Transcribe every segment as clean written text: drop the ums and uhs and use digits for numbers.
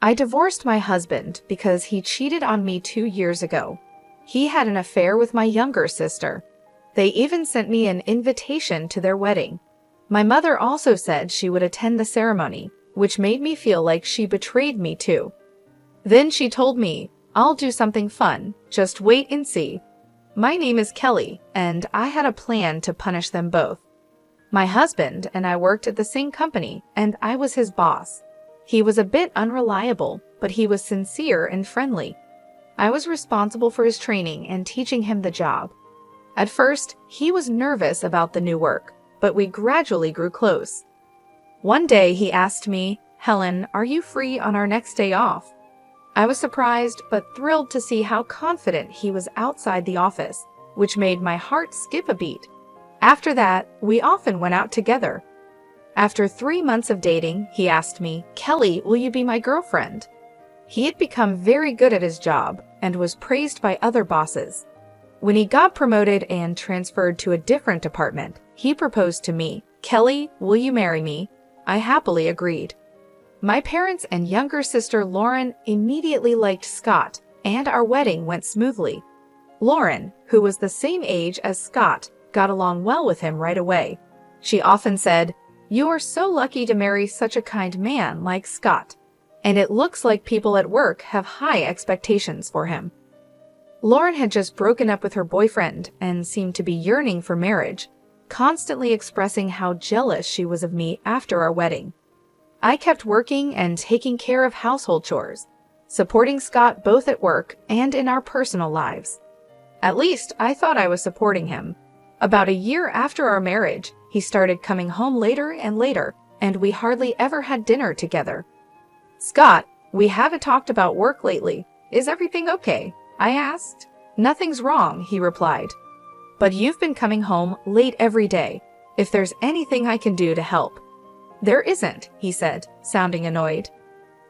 I divorced my husband because he cheated on me 2 years ago. He had an affair with my younger sister. They even sent me an invitation to their wedding. My mother also said she would attend the ceremony, which made me feel like she betrayed me too. Then she told me, "I'll do something fun, just wait and see." My name is Kelly, and I had a plan to punish them both. My husband and I worked at the same company, and I was his boss. He was a bit unreliable, but he was sincere and friendly. I was responsible for his training and teaching him the job. At first, he was nervous about the new work, but we gradually grew close. One day he asked me, "Helen, are you free on our next day off?" I was surprised but thrilled to see how confident he was outside the office, which made my heart skip a beat. After that, we often went out together. After 3 months of dating, he asked me, "Kelly, will you be my girlfriend?" He had become very good at his job and was praised by other bosses. When he got promoted and transferred to a different department, he proposed to me, "Kelly, will you marry me?" I happily agreed. My parents and younger sister Lauren immediately liked Scott, and our wedding went smoothly. Lauren, who was the same age as Scott, got along well with him right away. She often said, "You are so lucky to marry such a kind man like Scott." And it looks like people at work have high expectations for him. Lauren had just broken up with her boyfriend and seemed to be yearning for marriage, constantly expressing how jealous she was of me after our wedding. I kept working and taking care of household chores, supporting Scott both at work and in our personal lives. At least I thought I was supporting him. About a year after our marriage, he started coming home later and later, and we hardly ever had dinner together. "Scott, we haven't talked about work lately. Is everything okay?" I asked. "Nothing's wrong," he replied. "But you've been coming home late every day. If there's anything I can do to help." "There isn't," he said, sounding annoyed.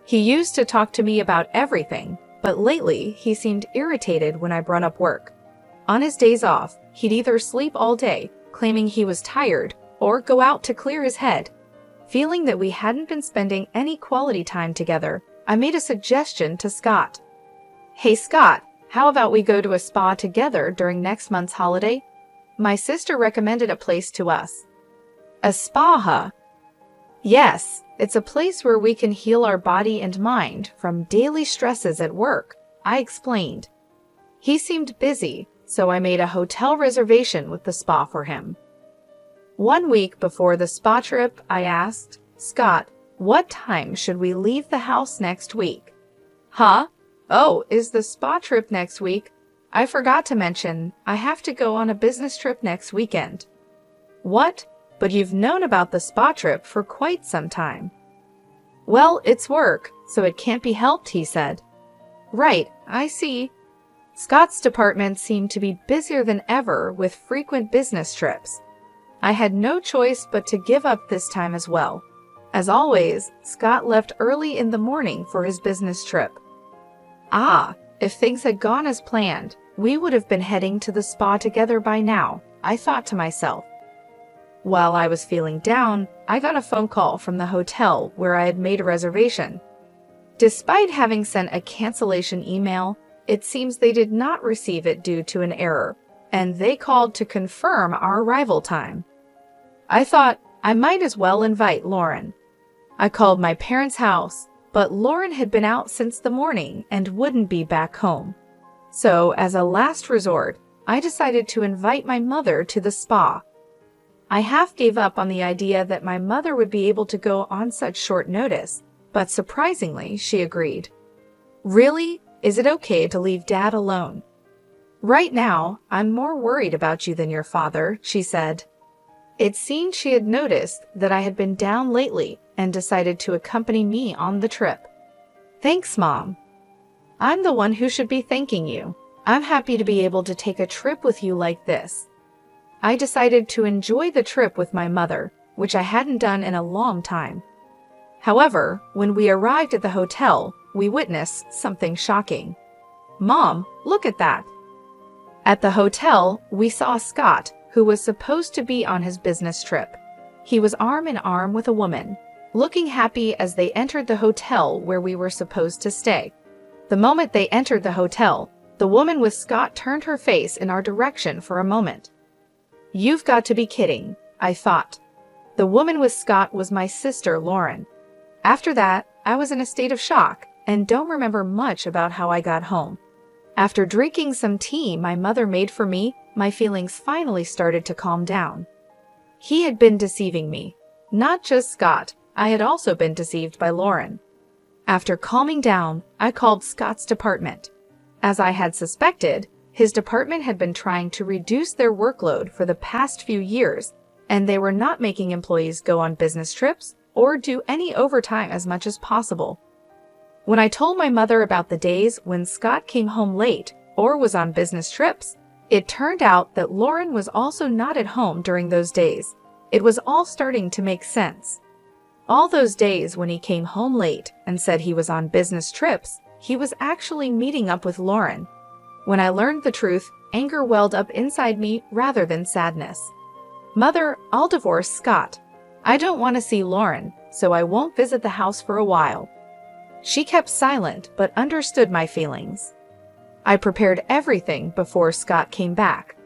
He used to talk to me about everything, but lately he seemed irritated when I brought up work. On his days off, he'd either sleep all day, claiming he was tired, or go out to clear his head. Feeling that we hadn't been spending any quality time together, I made a suggestion to Scott. "Hey Scott, how about we go to a spa together during next month's holiday? My sister recommended a place to us." "A spa, huh?" "Yes, it's a place where we can heal our body and mind from daily stresses at work," I explained. He seemed busy, so I made a hotel reservation with the spa for him. 1 week before the spa trip, I asked, "Scott, what time should we leave the house next week?" "Huh? Oh, is the spa trip next week? I forgot to mention, I have to go on a business trip next weekend." "What? But you've known about the spa trip for quite some time." "Well, it's work, so it can't be helped," he said. "Right, I see." Scott's department seemed to be busier than ever with frequent business trips. I had no choice but to give up this time as well. As always, Scott left early in the morning for his business trip. If things had gone as planned, we would have been heading to the spa together by now, I thought to myself. While I was feeling down, I got a phone call from the hotel where I had made a reservation. Despite having sent a cancellation email, it seems they did not receive it due to an error, and they called to confirm our arrival time. I thought I might as well invite Lauren. I called my parents' house, but Lauren had been out since the morning and wouldn't be back home. So, as a last resort, I decided to invite my mother to the spa. I half gave up on the idea that my mother would be able to go on such short notice, but surprisingly, she agreed. "Really? Is it okay to leave Dad alone?" "Right now, I'm more worried about you than your father," she said. It seemed she had noticed that I had been down lately and decided to accompany me on the trip. "Thanks, Mom. I'm the one who should be thanking you. I'm happy to be able to take a trip with you like this." I decided to enjoy the trip with my mother, which I hadn't done in a long time. However, when we arrived at the hotel, we witnessed something shocking. "Mom, look at that." At the hotel, we saw Scott, who was supposed to be on his business trip. He was arm in arm with a woman. looking happy as they entered the hotel where we were supposed to stay. The moment they entered the hotel, the woman with Scott turned her face in our direction for a moment. "You've got to be kidding," I thought. The woman with Scott was my sister, Lauren. After that, I was in a state of shock and don't remember much about how I got home. After drinking some tea my mother made for me, my feelings finally started to calm down. He had been deceiving me. Not just Scott, I had also been deceived by Lauren. After calming down, I called Scott's department. As I had suspected, his department had been trying to reduce their workload for the past few years, and they were not making employees go on business trips or do any overtime as much as possible. When I told my mother about the days when Scott came home late or was on business trips, it turned out that Lauren was also not at home during those days. It was all starting to make sense. All those days when he came home late and said he was on business trips, he was actually meeting up with Lauren. When I learned the truth, anger welled up inside me rather than sadness. "Mother, I'll divorce Scott. I don't want to see Lauren, so I won't visit the house for a while." She kept silent but understood my feelings. I prepared everything before Scott came back.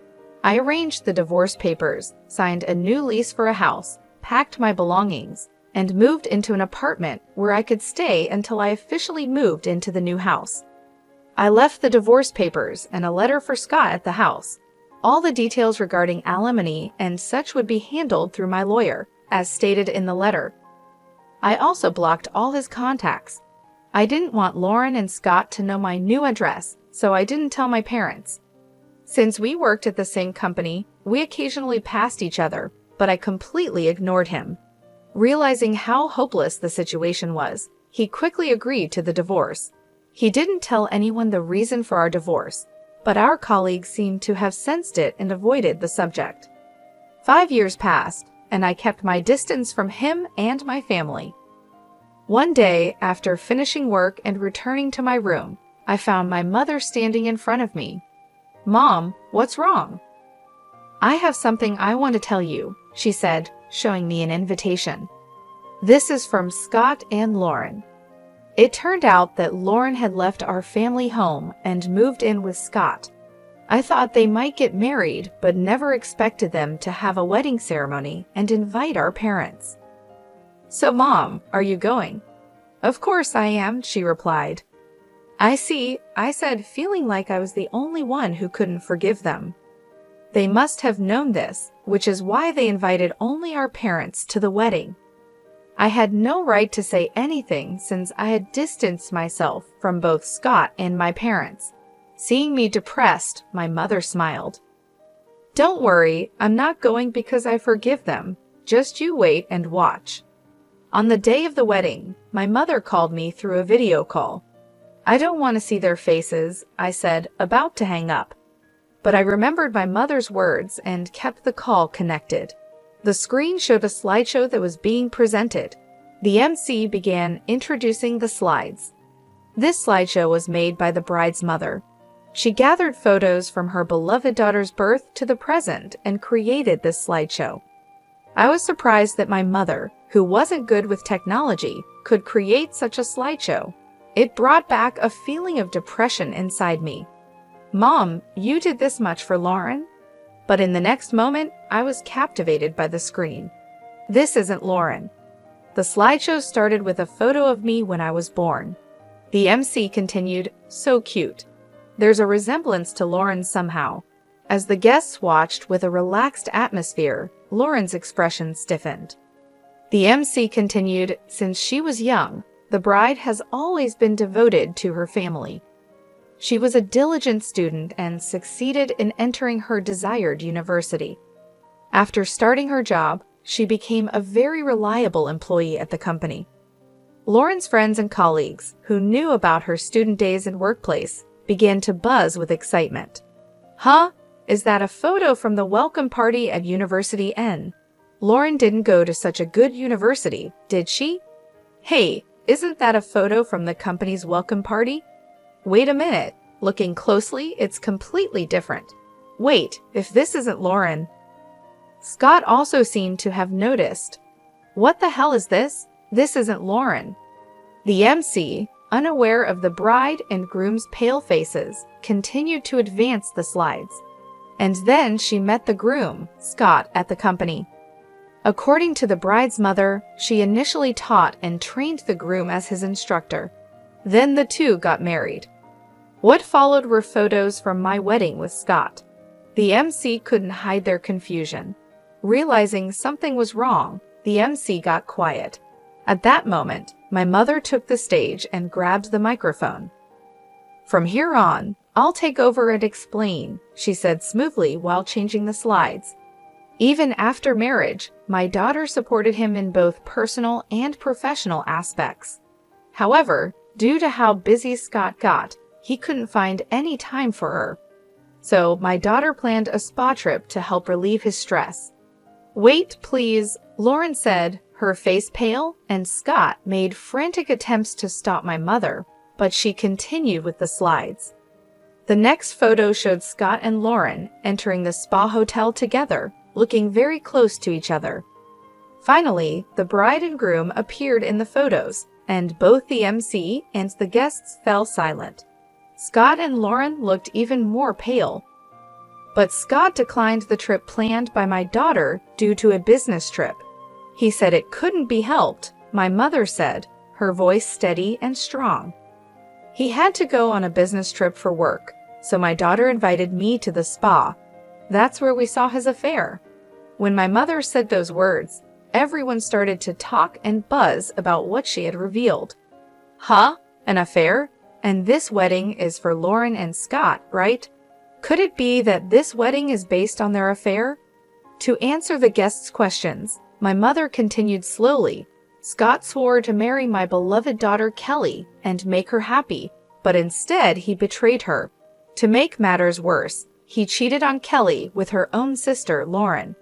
I arranged the divorce papers, signed a new lease for a house, packed my belongings, and moved into an apartment where I could stay until I officially moved into the new house. I left the divorce papers and a letter for Scott at the house. All the details regarding alimony and such would be handled through my lawyer, as stated in the letter. I also blocked all his contacts. I didn't want Lauren and Scott to know my new address, so I didn't tell my parents. Since we worked at the same company, we occasionally passed each other, but I completely ignored him. Realizing how hopeless the situation was, he quickly agreed to the divorce. He didn't tell anyone the reason for our divorce, but our colleagues seemed to have sensed it and avoided the subject. 5 years passed, and I kept my distance from him and my family. One day, after finishing work and returning to my room, I found my mother standing in front of me. "Mom, what's wrong?" "I have something I want to tell you," she said, showing me an invitation. "This is from Scott and Lauren." It turned out that Lauren had left our family home and moved in with Scott. I thought they might get married, but never expected them to have a wedding ceremony and invite our parents. "So, Mom, are you going?" "Of course I am," she replied. "I see," I said, feeling like I was the only one who couldn't forgive them. They must have known this, which is why they invited only our parents to the wedding. I had no right to say anything since I had distanced myself from both Scott and my parents. Seeing me depressed, my mother smiled. "Don't worry, I'm not going because I forgive them. Just you wait and watch." On the day of the wedding, my mother called me through a video call. "I don't want to see their faces," I said, about to hang up. But I remembered my mother's words and kept the call connected. The screen showed a slideshow that was being presented. The MC began introducing the slides. This slideshow was made by the bride's mother. She gathered photos from her beloved daughter's birth to the present and created this slideshow. I was surprised that my mother, who wasn't good with technology, could create such a slideshow. It brought back a feeling of depression inside me. "Mom, you did this much for Lauren?" But in the next moment, I was captivated by the screen. This isn't Lauren. The slideshow started with a photo of me when I was born. The MC continued, "So cute." There's a resemblance to Lauren somehow. As the guests watched with a relaxed atmosphere, Lauren's expression stiffened. The MC continued, "Since she was young, the bride has always been devoted to her family. She was a diligent student and succeeded in entering her desired university. After starting her job, she became a very reliable employee at the company." Lauren's friends and colleagues, who knew about her student days and workplace, began to buzz with excitement. "Huh? Is that a photo from the welcome party at University N? Lauren didn't go to such a good university, did she? Hey, isn't that a photo from the company's welcome party? Wait a minute, looking closely, it's completely different. Wait, if this isn't Lauren." Scott also seemed to have noticed. "What the hell is this? This isn't Lauren." The MC, unaware of the bride and groom's pale faces, continued to advance the slides. And then she met the groom, Scott, at the company. According to the bride's mother, she initially taught and trained the groom as his instructor. Then the two got married. What followed were photos from my wedding with Scott. The MC couldn't hide their confusion. Realizing something was wrong, the MC got quiet. At that moment, my mother took the stage and grabbed the microphone. "From here on, I'll take over and explain," she said smoothly while changing the slides. Even after marriage, my daughter supported him in both personal and professional aspects. However, due to how busy Scott got, he couldn't find any time for her. So my daughter planned a spa trip to help relieve his stress. "Wait, please," Lauren said, her face pale, and Scott made frantic attempts to stop my mother, but she continued with the slides. The next photo showed Scott and Lauren entering the spa hotel together, looking very close to each other. Finally, the bride and groom appeared in the photos, and both the MC and the guests fell silent. Scott and Lauren looked even more pale. But Scott declined the trip planned by my daughter due to a business trip. He said it couldn't be helped, my mother said, her voice steady and strong. He had to go on a business trip for work, so my daughter invited me to the spa. That's where we saw his affair. When my mother said those words, everyone started to talk and buzz about what she had revealed. "Huh? An affair? And this wedding is for Lauren and Scott, right? Could it be that this wedding is based on their affair?" To answer the guests' questions, my mother continued slowly. "Scott swore to marry my beloved daughter Kelly and make her happy, but instead he betrayed her. To make matters worse, he cheated on Kelly with her own sister, Lauren."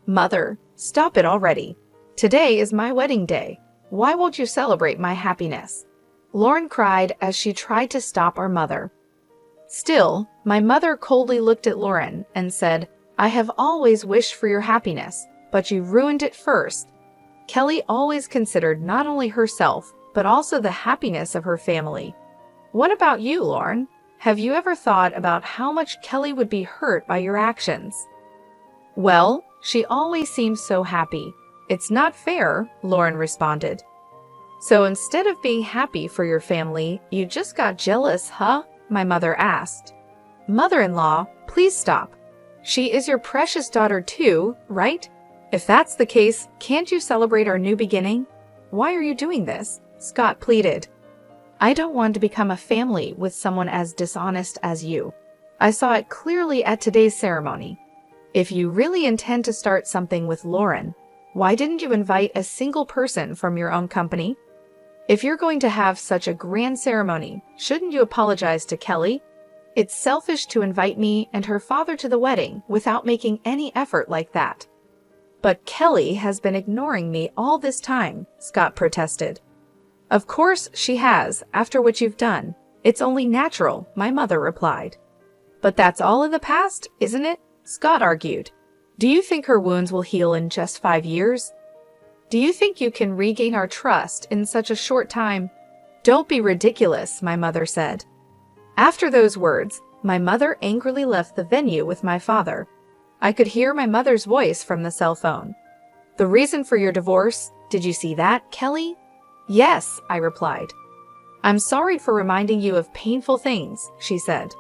"Mother, stop it already. Today is my wedding day. Why won't you celebrate my happiness?" Lauren cried as she tried to stop our mother. Still, my mother coldly looked at Lauren and said, "I have always wished for your happiness, but you ruined it first." Kelly always considered not only herself, but also the happiness of her family. What about you, Lauren? Have you ever thought about how much Kelly would be hurt by your actions? "Well, she always seems so happy. It's not fair," Lauren responded. "So instead of being happy for your family, you just got jealous, huh?" my mother asked. "Mother-in-law, please stop. She is your precious daughter too, right? If that's the case, can't you celebrate our new beginning? Why are you doing this?" Scott pleaded. "I don't want to become a family with someone as dishonest as you. I saw it clearly at today's ceremony. If you really intend to start something with Lauren, why didn't you invite a single person from your own company? If you're going to have such a grand ceremony, shouldn't you apologize to Kelly? It's selfish to invite me and her father to the wedding without making any effort like that." "But Kelly has been ignoring me all this time," Scott protested. "Of course she has, after what you've done. It's only natural," my mother replied. "But that's all in the past, isn't it?" Scott argued. "Do you think her wounds will heal in just 5 years? Do you think you can regain our trust in such a short time?" "Don't be ridiculous," my mother said. After those words, my mother angrily left the venue with my father. I could hear my mother's voice from the cell phone. "The reason for your divorce, did you see that, Kelly?" "Yes," I replied. "I'm sorry for reminding you of painful things," she said.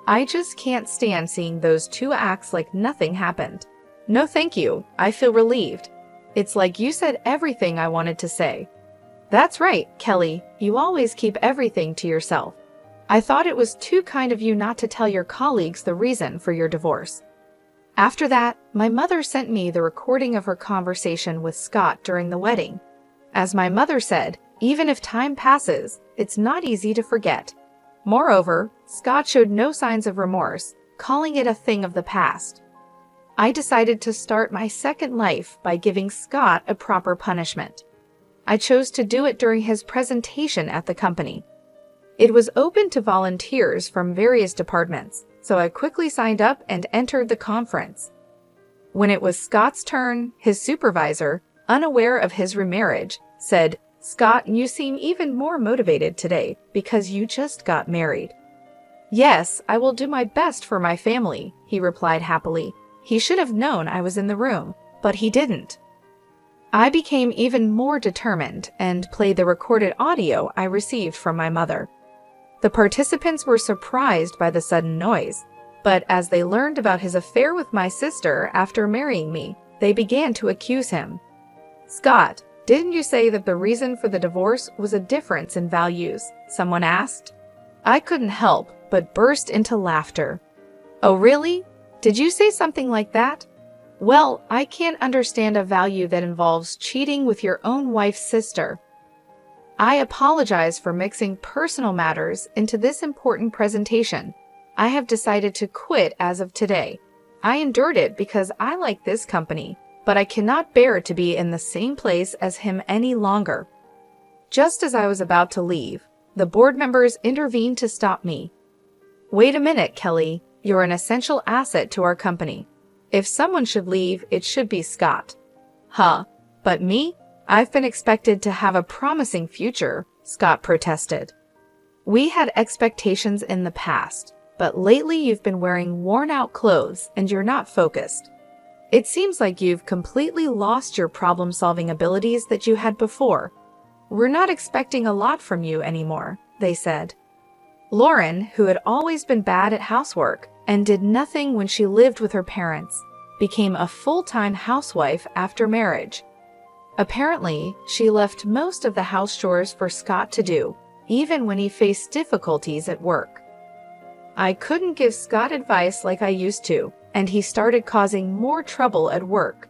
"I just can't stand seeing those two acts like nothing happened. No thank you, I feel relieved. It's like you said everything I wanted to say." "That's right, Kelly, you always keep everything to yourself. I thought it was too kind of you not to tell your colleagues the reason for your divorce." After that, my mother sent me the recording of her conversation with Scott during the wedding. As my mother said, even if time passes, it's not easy to forget. Moreover, Scott showed no signs of remorse, calling it a thing of the past. I decided to start my second life by giving Scott a proper punishment. I chose to do it during his presentation at the company. It was open to volunteers from various departments, so I quickly signed up and entered the conference. When it was Scott's turn, his supervisor, unaware of his remarriage, said, "Scott, you seem even more motivated today because you just got married." "Yes, I will do my best for my family," he replied happily. He should have known I was in the room, but he didn't. I became even more determined and played the recorded audio I received from my mother. The participants were surprised by the sudden noise, but as they learned about his affair with my sister after marrying me, they began to accuse him. "Scott, didn't you say that the reason for the divorce was a difference in values?" someone asked. I couldn't help but burst into laughter. "Oh, really? Did you say something like that? Well, I can't understand a value that involves cheating with your own wife's sister." I apologize for mixing personal matters into this important presentation. I have decided to quit as of today. I endured it because I like this company, but I cannot bear to be in the same place as him any longer. Just as I was about to leave, the board members intervened to stop me. "Wait a minute, Kelly. You're an essential asset to our company. If someone should leave, it should be Scott." "Huh? But me? I've been expected to have a promising future," Scott protested. "We had expectations in the past, but lately you've been wearing worn-out clothes and you're not focused. It seems like you've completely lost your problem-solving abilities that you had before. We're not expecting a lot from you anymore," they said. Lauren, who had always been bad at housework and did nothing when she lived with her parents, became a full-time housewife after marriage. Apparently, she left most of the house chores for Scott to do, even when he faced difficulties at work. I couldn't give Scott advice like I used to, and he started causing more trouble at work.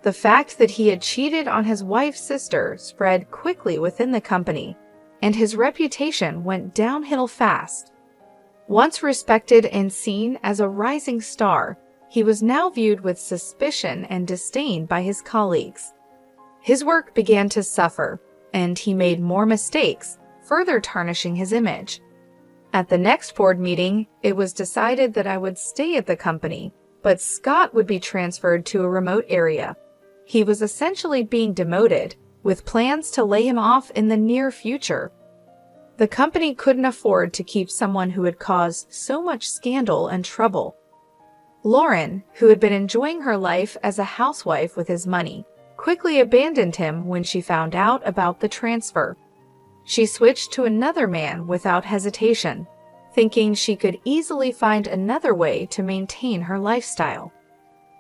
The fact that he had cheated on his wife's sister spread quickly within the company, and his reputation went downhill fast. Once respected and seen as a rising star, he was now viewed with suspicion and disdain by his colleagues. His work began to suffer, and he made more mistakes, further tarnishing his image. At the next board meeting, it was decided that I would stay at the company, but Scott would be transferred to a remote area. He was essentially being demoted, with plans to lay him off in the near future. The company couldn't afford to keep someone who had caused so much scandal and trouble. Lauren, who had been enjoying her life as a housewife with his money, quickly abandoned him when she found out about the transfer. She switched to another man without hesitation, thinking she could easily find another way to maintain her lifestyle.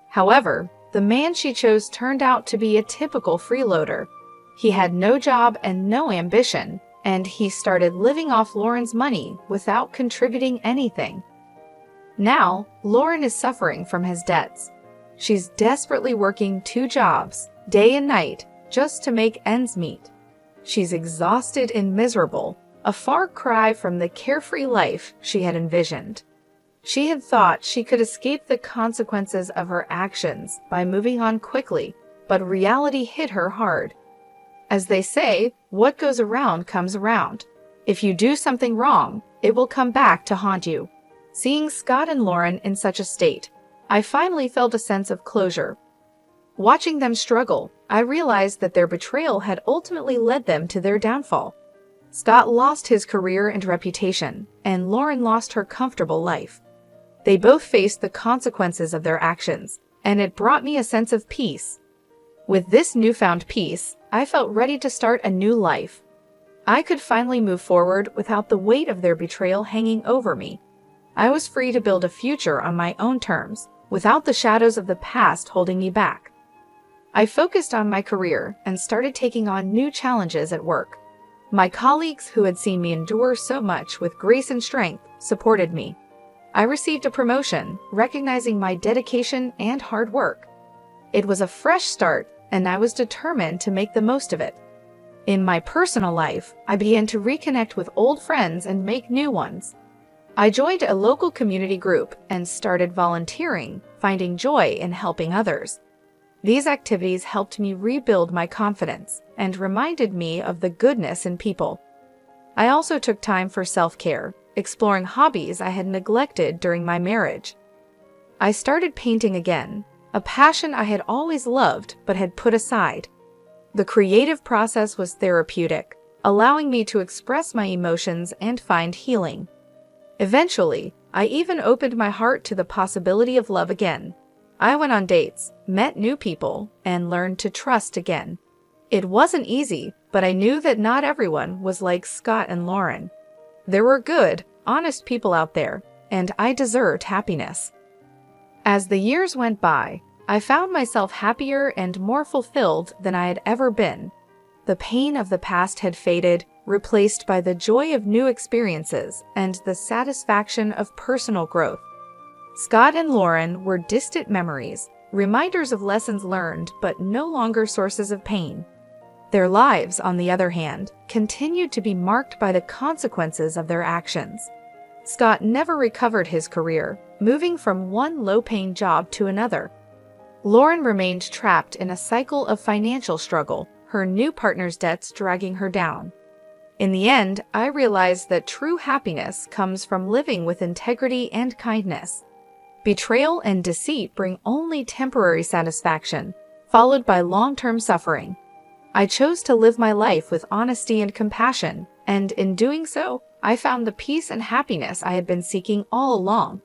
However, the man she chose turned out to be a typical freeloader. He had no job and no ambition, and he started living off Lauren's money without contributing anything. Now, Lauren is suffering from his debts. She's desperately working 2 jobs, day and night, just to make ends meet. She's exhausted and miserable, a far cry from the carefree life she had envisioned. She had thought she could escape the consequences of her actions by moving on quickly, but reality hit her hard. As they say, what goes around comes around. If you do something wrong, it will come back to haunt you. Seeing Scott and Lauren in such a state, I finally felt a sense of closure. Watching them struggle, I realized that their betrayal had ultimately led them to their downfall. Scott lost his career and reputation, and Lauren lost her comfortable life. They both faced the consequences of their actions, and it brought me a sense of peace. With this newfound peace, I felt ready to start a new life. I could finally move forward without the weight of their betrayal hanging over me. I was free to build a future on my own terms, without the shadows of the past holding me back. I focused on my career and started taking on new challenges at work. My colleagues, who had seen me endure so much with grace and strength, supported me. I received a promotion, recognizing my dedication and hard work. It was a fresh start, and I was determined to make the most of it. In my personal life, I began to reconnect with old friends and make new ones. I joined a local community group and started volunteering, finding joy in helping others. These activities helped me rebuild my confidence and reminded me of the goodness in people. I also took time for self-care, exploring hobbies I had neglected during my marriage. I started painting again, a passion I had always loved but had put aside. The creative process was therapeutic, allowing me to express my emotions and find healing. Eventually, I even opened my heart to the possibility of love again. I went on dates, met new people, and learned to trust again. It wasn't easy, but I knew that not everyone was like Scott and Lauren. There were good, honest people out there, and I deserved happiness. As the years went by, I found myself happier and more fulfilled than I had ever been. The pain of the past had faded, replaced by the joy of new experiences and the satisfaction of personal growth. Scott and Lauren were distant memories, reminders of lessons learned but no longer sources of pain. Their lives, on the other hand, continued to be marked by the consequences of their actions. Scott never recovered his career, moving from one low-paying job to another. Lauren remained trapped in a cycle of financial struggle, her new partner's debts dragging her down. In the end, I realized that true happiness comes from living with integrity and kindness. Betrayal and deceit bring only temporary satisfaction, followed by long-term suffering. I chose to live my life with honesty and compassion, and in doing so, I found the peace and happiness I had been seeking all along.